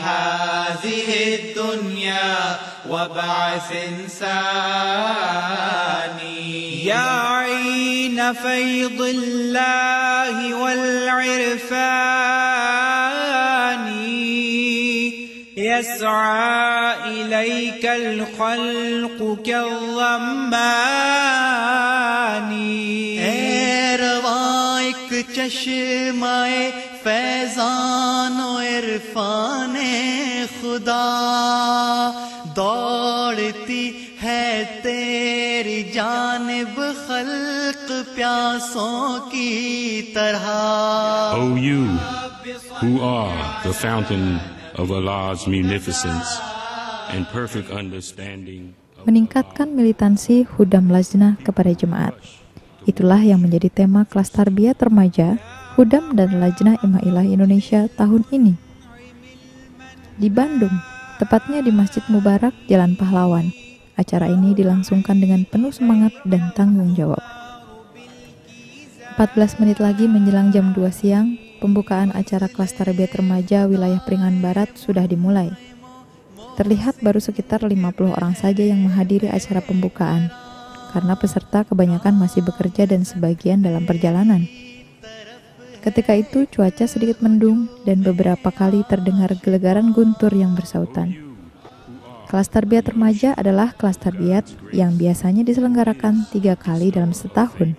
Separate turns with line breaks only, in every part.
هذه الدنيا وبعث ثاني يا عين فيض الله والعرفان يسعى إليك الخلق كالظمان
روايك چشمائے فیضان و عرفان خدا دوڑتی ہے تیری جانب خلق پیاسوں کی طرح.
O you who are the fountain of Allah's munificence and perfect understanding.
Meningkatkan militansi Hudam Lajnah kepada jemaat. Itulah yang menjadi tema kelas tarbiyat remaja Hudam dan Lajnah Imailah Indonesia tahun ini. Di Bandung, tepatnya di Masjid Mubarak, Jalan Pahlawan, acara ini dilangsungkan dengan penuh semangat dan tanggung jawab. 14 menit lagi menjelang jam 2 siang, pembukaan acara kelas tarbiyat remaja wilayah Pringan Barat sudah dimulai. Terlihat baru sekitar 50 orang saja yang menghadiri acara pembukaan, karena peserta kebanyakan masih bekerja dan sebagian dalam perjalanan. Ketika itu cuaca sedikit mendung dan beberapa kali terdengar gelegaran guntur yang bersautan. Kelas tarbiyat remaja adalah kelas tarbiyat yang biasanya diselenggarakan 3 kali dalam setahun.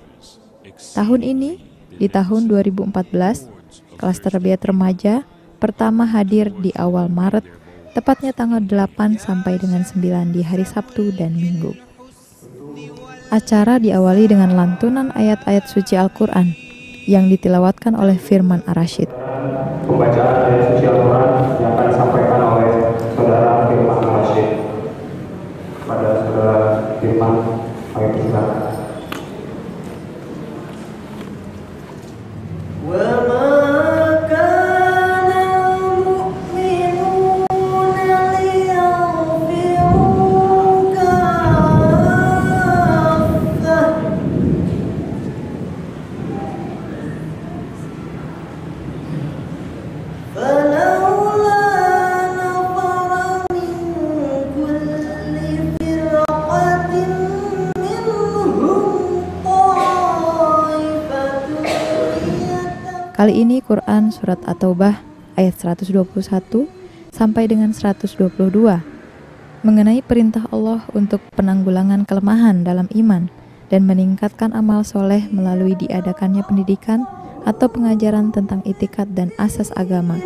Tahun ini, di tahun 2014, kelas tarbiyat remaja pertama hadir di awal Maret, tepatnya tanggal 8 sampai dengan 9 di hari Sabtu dan Minggu. Acara diawali dengan lantunan ayat-ayat suci Al-Quran yang ditilawatkan oleh Firman Ar-Rasyid.
Pembacaan ayat suci Al-Quran yang akan disampaikan oleh saudara Firman Ar-Rasyid. Pada saudara Firman, kami persilakan.
Kali ini Quran Surat At-Taubah ayat 121 sampai dengan 122 mengenai perintah Allah untuk penanggulangan kelemahan dalam iman dan meningkatkan amal soleh melalui diadakannya pendidikan atau pengajaran tentang itikad dan asas agama.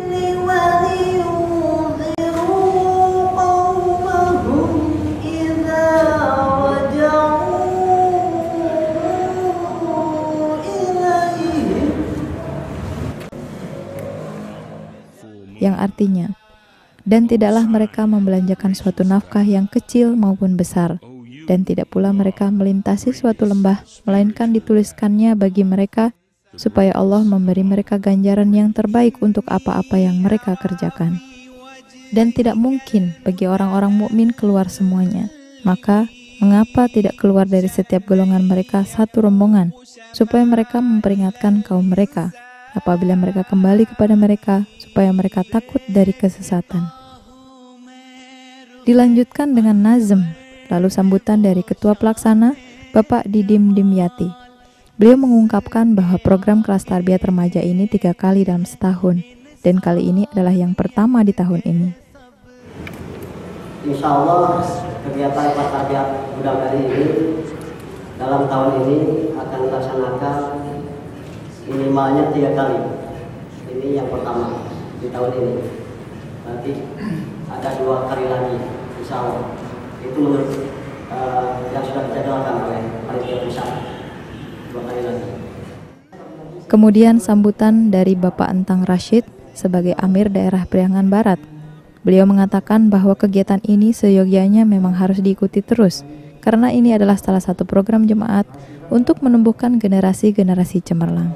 Yang artinya, dan tidaklah mereka membelanjakan suatu nafkah yang kecil maupun besar, dan tidak pula mereka melintasi suatu lembah, melainkan dituliskannya bagi mereka, supaya Allah memberi mereka ganjaran yang terbaik untuk apa-apa yang mereka kerjakan. Dan tidak mungkin bagi orang-orang mukmin keluar semuanya, maka mengapa tidak keluar dari setiap golongan mereka satu rombongan, supaya mereka memperingatkan kaum mereka, apabila mereka kembali kepada mereka, supaya mereka takut dari kesesatan. Dilanjutkan dengan nazm, lalu sambutan dari Ketua Pelaksana, Bapak Didim Dimyati. Beliau mengungkapkan bahwa program kelas tarbiyat remaja ini 3 kali dalam setahun, dan kali ini adalah yang pertama di tahun ini.
Insya Allah kegiatan kelas tarbiyat Budameri ini dalam tahun ini akan dilaksanakan minimalnya 3 kali. Ini yang pertama di tahun ini. Nanti ada 2 kali lagi, insya Allah. Itu menurut yang sudah dijadwalkan oleh panitia pusat. 2 kali lagi.
Kemudian sambutan dari Bapak Entang Rashid sebagai Amir Daerah Priangan Barat. Beliau mengatakan bahwa kegiatan ini seyogyanya memang harus diikuti terus, karena ini adalah salah satu program jemaat untuk menumbuhkan generasi-generasi cemerlang.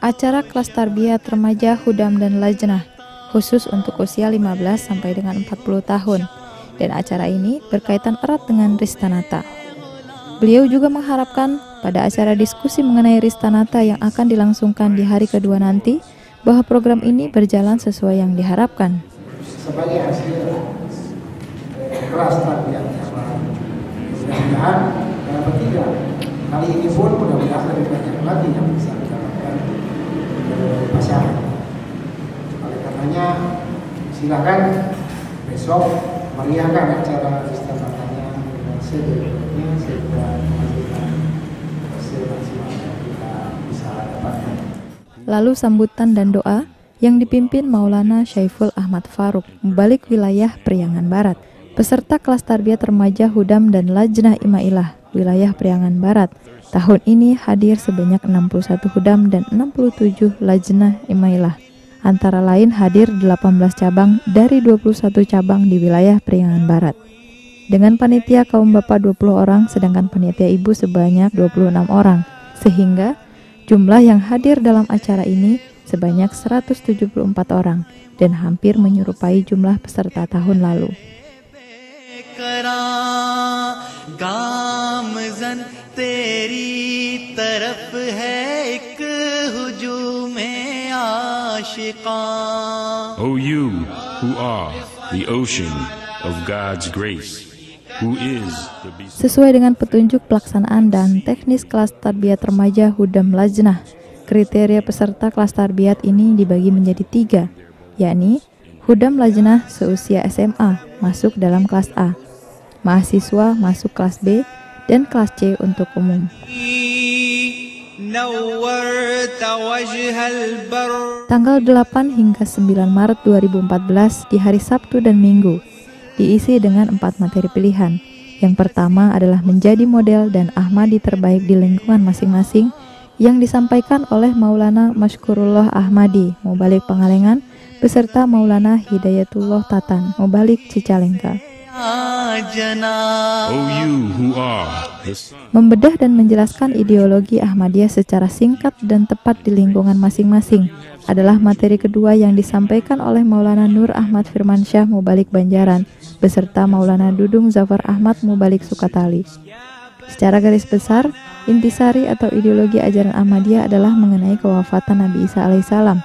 Acara kelas tarbiyat remaja Hudam dan Lajnah khusus untuk usia 15 sampai dengan 40 tahun, dan acara ini berkaitan erat dengan Ristanata. Beliau juga mengharapkan pada acara diskusi mengenai Ristanata yang akan dilangsungkan di hari kedua nanti, bahwa program ini berjalan sesuai yang diharapkan,
sebagai hasil kelas tarbiyah. Mudah-mudahan dalam bertiga kali ini pun mudah-mudahan lebih banyak lagi yang bisa mendapatkan pasangan. Oleh karenanya silakan besok meriahkan acara istiqamatnya dengan sebaiknya sehingga menghasilkan hasil maksimal yang kita bisa dapatkan.
Lalu sambutan dan doa yang dipimpin Maulana Syaiful Ahmad Faruk, Mubalik Wilayah Priangan Barat, peserta kelas tarbiyat remaja Hudam dan Lajnah Imailah Wilayah Priangan Barat. Tahun ini hadir sebanyak 61 Hudam dan 67 Lajnah Imailah. Antara lain hadir 18 cabang dari 21 cabang di wilayah Priangan Barat. Dengan panitia kaum bapak 20 orang, sedangkan panitia ibu sebanyak 26 orang, sehingga jumlah yang hadir dalam acara ini sebanyak 174 orang dan hampir menyerupai jumlah peserta tahun lalu.
O you who are the ocean of God's grace, who is the
Sesuai dengan petunjuk pelaksanaan dan teknis kelas tarbiyat remaja Hudam Lajnah, kriteria peserta kelas tarbiyat ini dibagi menjadi 3, yakni Hudam Lajnah seusia SMA masuk dalam kelas A, mahasiswa masuk kelas B, dan kelas C untuk umum. Tanggal 8 hingga 9 Maret 2014 di hari Sabtu dan Minggu diisi dengan 4 materi pilihan. Yang pertama adalah menjadi model dan Ahmadi terbaik di lingkungan masing-masing yang disampaikan oleh Maulana Masykurullah Ahmadi, Mubalik Pangalengan, beserta Maulana Hidayatullah Tatan, Mubalik Cicalengka.
O you who are the sun.
Membedah dan menjelaskan ideologi Ahmadiyah secara singkat dan tepat di lingkungan masing-masing adalah materi kedua yang disampaikan oleh Maulana Nur Ahmad Firmansyah, Mubalik Banjaran, beserta Maulana Dudung Zafar Ahmad, Mubalik Sukatali. Secara garis besar, intisari atau ideologi ajaran Ahmadiyah adalah mengenai kewafatan Nabi Isa alaihissalam,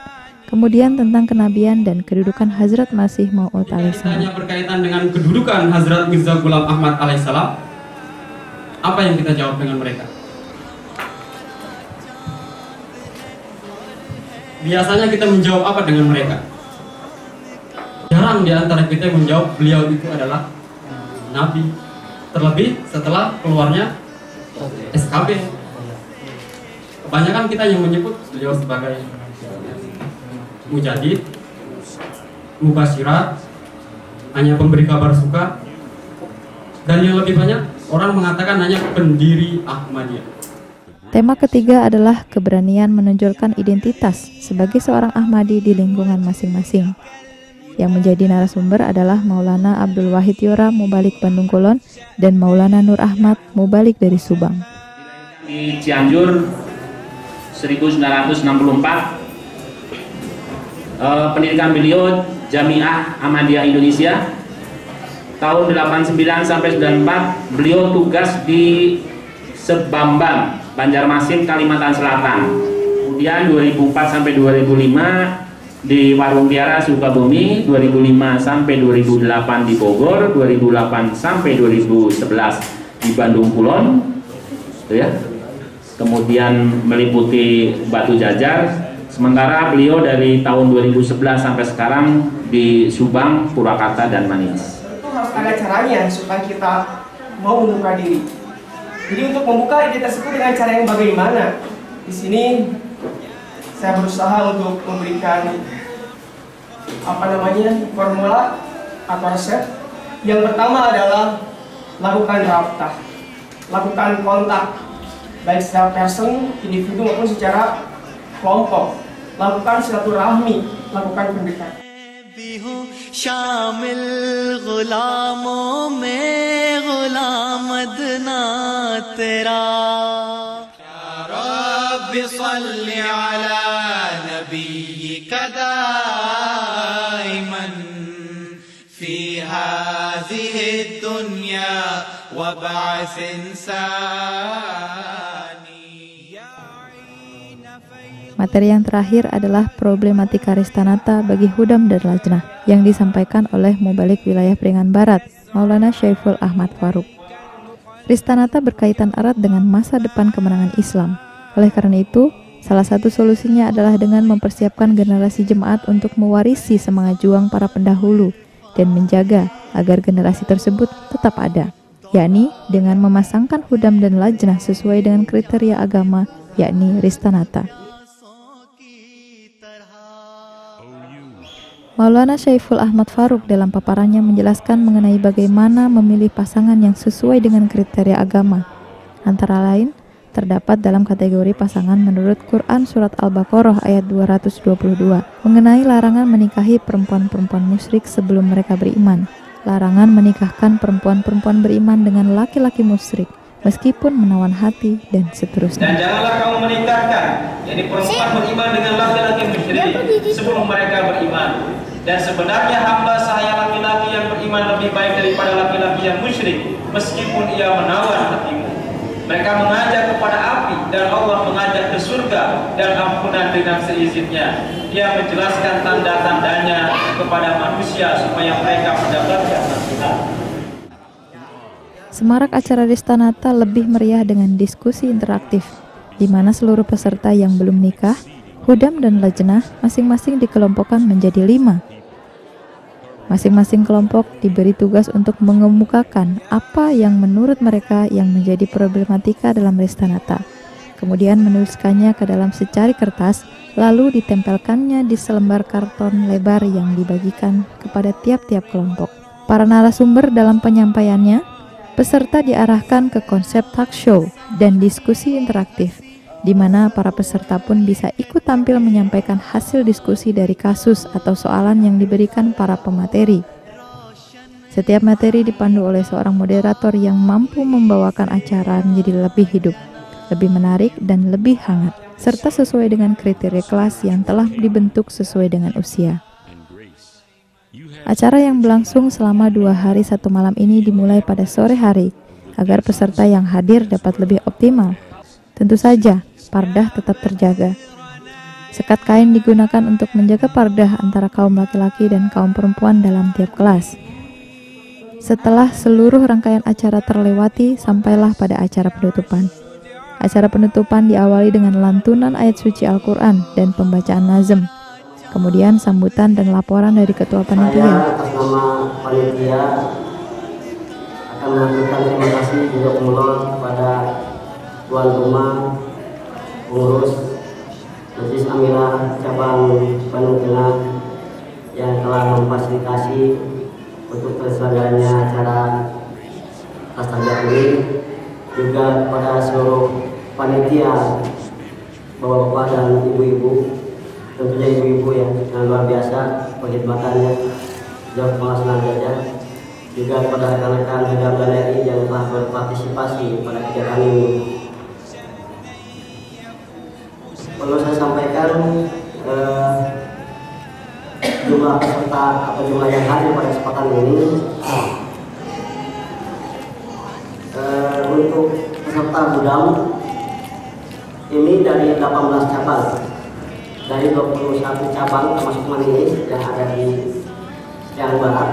kemudian tentang kenabian dan kedudukan Hazrat Masih Maud alaihissalam.
Hanya berkaitan dengan kedudukan Hazrat Mirza Ghulam Ahmad alaihissalam, apa yang kita jawab dengan mereka? Biasanya kita menjawab apa dengan mereka? Jarang di antara kita yang menjawab beliau itu adalah Nabi, terlebih setelah keluarnya SKB. Kebanyakan kita yang menyebut beliau sebagai mujadid, mubasyirat, hanya pemberi kabar suka, dan yang lebih banyak orang mengatakan hanya pendiri Ahmadiyah.
Tema ketiga adalah keberanian menonjolkan identitas sebagai seorang Ahmadi di lingkungan masing-masing. Yang menjadi narasumber adalah Maulana Abdul Wahid Yora, Mubalik Bandung Kulon, dan Maulana Nur Ahmad, Mubalik dari Subang.
Di Cianjur 1964, pendidikan beliau Jamiah Ahmadiyah Indonesia. Tahun 89 sampai 94 beliau tugas di Sebambang, Banjarmasin, Kalimantan Selatan. Kemudian 2004 sampai 2005 di Warung Tiara, Sukabumi, 2005 sampai 2008 di Bogor, 2008 sampai 2011 di Bandung Kulon, ya. Kemudian meliputi Batu Jajar. Sementara beliau dari tahun 2011 sampai sekarang di Subang, Purwakarta, dan Manis.
Itu harus ada caranya supaya kita mau membuka diri. Jadi untuk membuka identitas itu dengan cara yang bagaimana? Di sini saya berusaha untuk memberikan formula atau resep. Yang pertama adalah lakukan rabtah, lakukan kontak, baik secara person, individu maupun secara kelompok. Lakukan silaturahmi, lakukan pendekatan.
शामिल गुलामों में गुलाम अदना तेरा
या रब सल्लि अला नबिय्यिक दाइमन फी हाज़िहि दुनिया वबअस इंसानी.
Materi yang terakhir adalah problematika Ristanata bagi Hudam dan Lajnah yang disampaikan oleh Mubalik Wilayah Priangan Barat, Maulana Syaiful Ahmad Faruk. Ristanata berkaitan erat dengan masa depan kemenangan Islam. Oleh karena itu, salah satu solusinya adalah dengan mempersiapkan generasi jemaat untuk mewarisi semangat juang para pendahulu dan menjaga agar generasi tersebut tetap ada, yakni dengan memasangkan Hudam dan Lajnah sesuai dengan kriteria agama, yakni Ristanata. Maulana Syaiful Ahmad Faruk dalam paparannya menjelaskan mengenai bagaimana memilih pasangan yang sesuai dengan kriteria agama. Antara lain, terdapat dalam kategori pasangan menurut Quran Surat Al-Baqarah ayat 222 mengenai larangan menikahi perempuan-perempuan musyrik sebelum mereka beriman, larangan menikahkan perempuan-perempuan beriman dengan laki-laki musyrik meskipun menawan hati, dan seterusnya.
Dan janganlah kamu menikahkan, yakni perempuan beriman dengan laki-laki musyrik sebelum mereka beriman. Dan sebenarnya hamba sahaya laki-laki yang beriman lebih baik daripada laki-laki yang musyrik, meskipun ia menawan hatimu. Mereka mengajak kepada api, dan Allah mengajak ke surga dan ampunan dengan seizinnya. Dia menjelaskan tanda-tandanya kepada manusia supaya mereka mendapatkan nasihat.
Semarak acara Ristanata lebih meriah dengan diskusi interaktif, di mana seluruh peserta yang belum nikah, Hudam dan Lajnah masing-masing dikelompokkan menjadi 5. Masing-masing kelompok diberi tugas untuk mengemukakan apa yang menurut mereka yang menjadi problematika dalam Ristanata. Kemudian menuliskannya ke dalam secari kertas, lalu ditempelkannya di selembar karton lebar yang dibagikan kepada tiap-tiap kelompok. Para narasumber dalam penyampaiannya, peserta diarahkan ke konsep talk show dan diskusi interaktif, di mana para peserta pun bisa ikut tampil menyampaikan hasil diskusi dari kasus atau soalan yang diberikan para pemateri. Setiap materi dipandu oleh seorang moderator yang mampu membawakan acara menjadi lebih hidup, lebih menarik, dan lebih hangat, serta sesuai dengan kriteria kelas yang telah dibentuk sesuai dengan usia. Acara yang berlangsung selama 2 hari 1 malam ini dimulai pada sore hari, agar peserta yang hadir dapat lebih optimal. Tentu saja, pardah tetap terjaga. Sekat kain digunakan untuk menjaga pardah antara kaum laki-laki dan kaum perempuan dalam tiap kelas. Setelah seluruh rangkaian acara terlewati, sampailah pada acara penutupan. Acara penutupan diawali dengan lantunan ayat suci Al-Quran dan pembacaan nazm. Kemudian sambutan dan laporan dari ketua panitia.
Saya atas nama panitia akan menyampaikan terima kasih juga kepada tuan rumah, pengurus Majelis Amirah cabang Bandung Tengah yang telah memfasilitasi untuk terselenggaranya acara Astaga ini, juga kepada seluruh panitia, bapak-bapak dan ibu-ibu, tentunya ibu-ibu yang luar biasa perkhidmatannya, jauh pengasalan jajar, juga kepada rekan-rekan Hudam Galeri yang telah berpartisipasi pada kegiatan ini. Perlu saya sampaikan jumlah peserta atau jumlah yang hadir pada kesempatan ini. Untuk peserta Hudam ini dari 18 cabang, dari 21 cabang termasuk Maniis yang ada di Priangan Barat.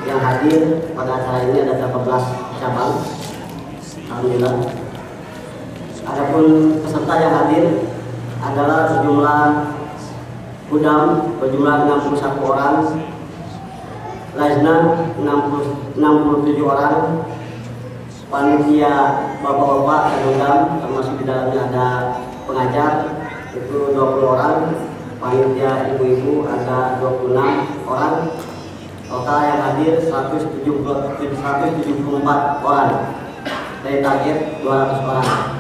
Yang hadir pada acara ini ada 18 cabang, alhamdulillah. Adapun peserta yang hadir adalah sejumlah Hudam berjumlah 61 orang, Lajnah 67 orang, panitia bapak-bapak dan Hudam termasuk di dalamnya ada pengajar itu 20 orang, panitia ibu-ibu ada 26 orang, total yang hadir 174 orang dari target 200 orang.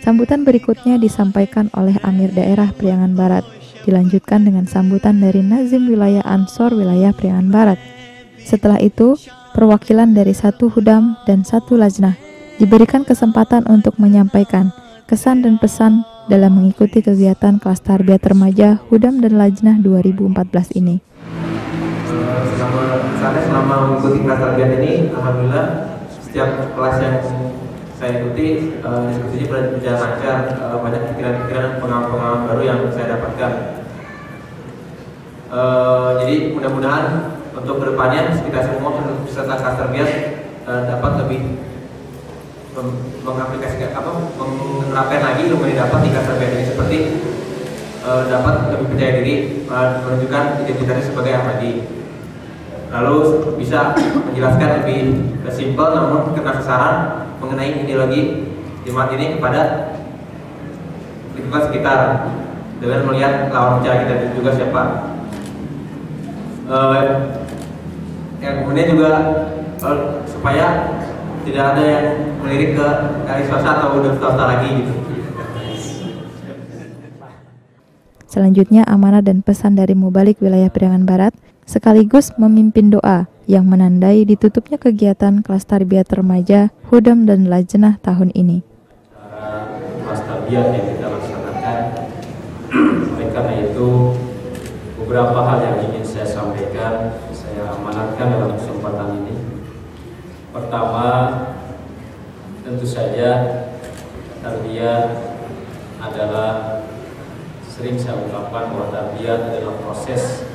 Sambutan berikutnya disampaikan oleh Amir Daerah Priangan Barat, dilanjutkan dengan sambutan dari Nazim Wilayah Ansor Wilayah Priangan Barat. Setelah itu, perwakilan dari 1 Hudam dan 1 Lajnah diberikan kesempatan untuk menyampaikan kesan dan pesan dalam mengikuti kegiatan kelas tarbiyat remaja Hudam dan Lajnah 2014 ini.
Selama mengikuti kelas tarbiyat ini, alhamdulillah setiap kelas yang saya ikuti diskusinya berjalan lancar, banyak pikiran-pikiran, pengalaman-pengalaman baru yang saya dapatkan. Jadi mudah-mudahan untuk kedepannya kita semua peserta kelas tarbiyat dapat lebih mengaplikasikan menerapkan lagi ilmu yang dapat di kelas tarbiyat ini, seperti dapat lebih percaya diri, menunjukkan identitasnya sebagai Ahmadi, lalu bisa menjelaskan lebih simpel namun kena sasaran mengenai ideologi jemaat ini kepada lingkungan sekitar dengan melihat lawan bicara kita juga siapa. Yang kemudian juga supaya tidak ada yang melirik ke dari swasta atau udah swasta lagi gitu.
Selanjutnya amanah dan pesan dari Mubalik Wilayah Priangan Barat sekaligus memimpin doa yang menandai ditutupnya kegiatan kelas tarbiyat remaja Hudam dan Lajnah tahun ini.
Kelas tarbiyat yang kita laksanakan, oleh karena itu beberapa hal yang ingin saya sampaikan, saya amanatkan dalam kesempatan ini. Pertama, tentu saja tarbiyat adalah, sering saya ungkapkan bahwa tarbiyat adalah proses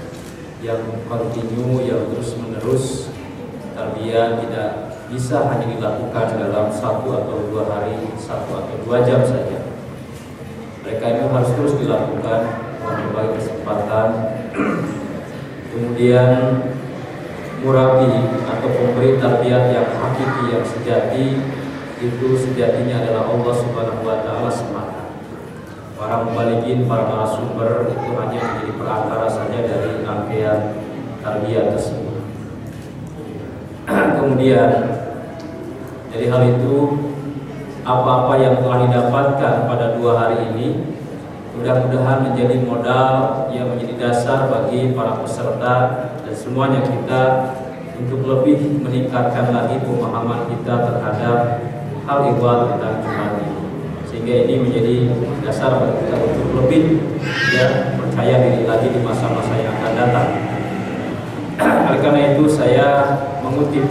yang kontinu, yang terus menerus. Tarbiyat tidak bisa hanya dilakukan dalam 1 atau 2 hari, 1 atau 2 jam saja. Mereka ini harus terus dilakukan dengan berbagai kesempatan. Kemudian murabi atau pemberi tarbiyat yang hakiki, yang sejati, itu sejatinya adalah Allah Subhanahu wa Ta'ala semata. Para mubalikin, para narasumber itu hanya menjadi perantara saja dari rangkaian tarbiyat tersebut. Kemudian dari hal itu, apa-apa yang telah didapatkan pada 2 hari ini mudah-mudahan menjadi modal yang menjadi dasar bagi para peserta dan semuanya kita untuk lebih meningkatkan lagi pemahaman kita terhadap hal ihwal tentang Jumat ini, sehingga ini menjadi dasar bagi kita untuk lebih percaya diri lagi di masa-masa yang akan datang. Oleh karena itu saya mengutip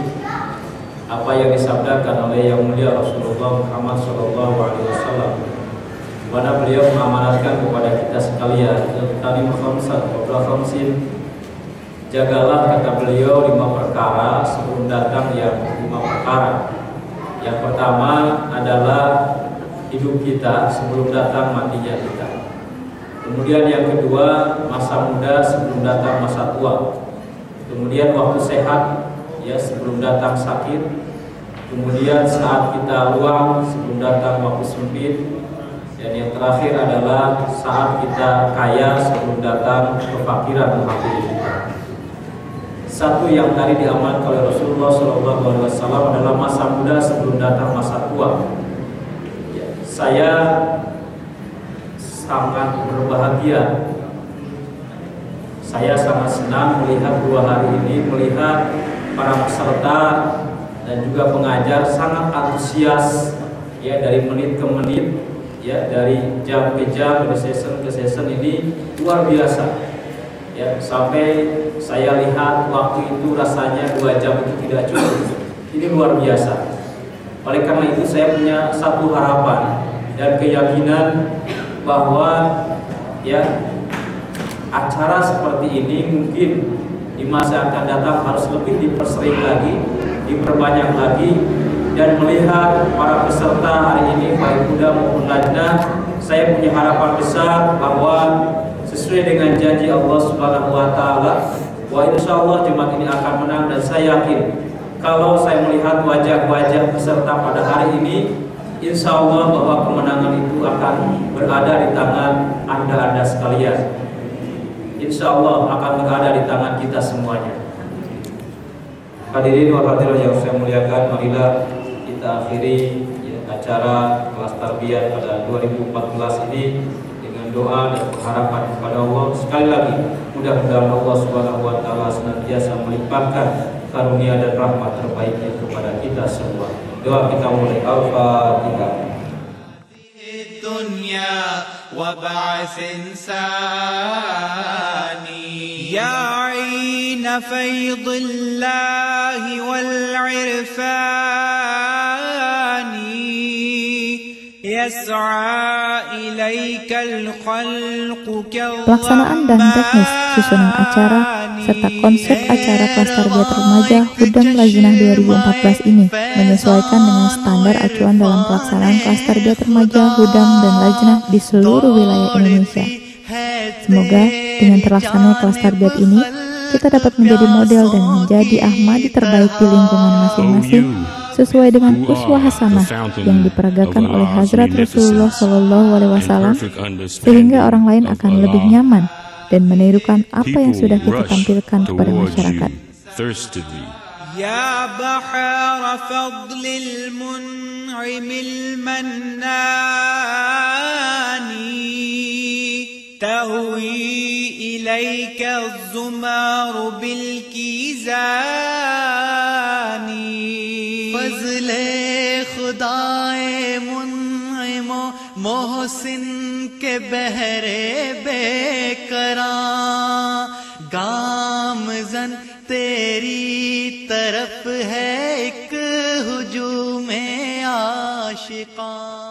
apa yang disabdakan oleh Yang Mulia Rasulullah Muhammad SAW, di mana beliau mengamanatkan kepada kita sekalian, tadi khamsin, jagalah, kata beliau, 5 perkara sebelum datang yang 5 perkara. Yang pertama adalah hidup kita sebelum datang matinya kita. Kemudian yang kedua, masa muda sebelum datang masa tua. Kemudian waktu sehat ya sebelum datang sakit. Kemudian saat kita luang sebelum datang waktu sempit. Dan yang terakhir adalah saat kita kaya sebelum datang kefakiran menghakimi kita. Satu yang tadi diamankan oleh Rasulullah SAW adalah masa muda sebelum datang masa tua. Ya, saya sangat berbahagia. Saya sangat senang melihat 2 hari ini, melihat para peserta dan juga pengajar sangat antusias ya, dari menit ke menit. Ya, dari jam ke jam, dari session ke session, ini luar biasa ya, sampai saya lihat waktu itu rasanya 2 jam itu tidak cukup. Ini luar biasa. Oleh karena itu saya punya satu harapan dan keyakinan bahwa ya acara seperti ini mungkin di masa akan datang harus lebih dipersering lagi, diperbanyak lagi. Dan melihat para peserta hari ini baik muda maupun lajnah, saya punya harapan besar bahwa sesuai dengan janji Allah Subhanahu wa Ta'ala, bahwa insya Allah jemaat ini akan menang. Dan saya yakin kalau saya melihat wajah-wajah peserta pada hari ini, insya Allah bahwa kemenangan itu akan berada di tangan Anda sekalian. Insya Allah akan berada di tangan kita semuanya. Hadirin wa hadirat yang saya muliakan, marilah kita akhiri ya, acara kelas tarbiyat pada 2014 ini dengan doa dan harapan kepada Allah. Sekali lagi, mudah-mudahan Allah Subhanahu wa Ta'ala senantiasa melimpahkan karunia dan rahmat terbaiknya kepada kita semua. Doa kita mulai. Al-Fatihah.
وبعث إنساني يا عين فيض الله والعرفان
Pelaksanaan dan teknis susunan acara serta konsep acara kelas tarbiyat remaja Hudam Lajnah 2014 ini menyesuaikan dengan standar acuan dalam pelaksanaan kelas tarbiyat remaja Hudam dan Lajnah di seluruh wilayah Indonesia. Semoga dengan terlaksananya kelas tarbiyat ini, kita dapat menjadi model dan menjadi Ahmadi terbaik di lingkungan masing-masing sesuai dengan uswah hasanah yang diperagakan oleh Hazrat Rasulullah SAW, sehingga orang lain akan lebih nyaman dan menirukan apa yang sudah kita tampilkan kepada masyarakat.
Ya bahar fadlil mun'imil mannani tahwi ilaika az-zumar bil kizani
फज़ले खुदाए मुन्इमो मोहसिन के बहरे बेकरां गामज़न तेरी तरफ है एक हुजूम आशिकां।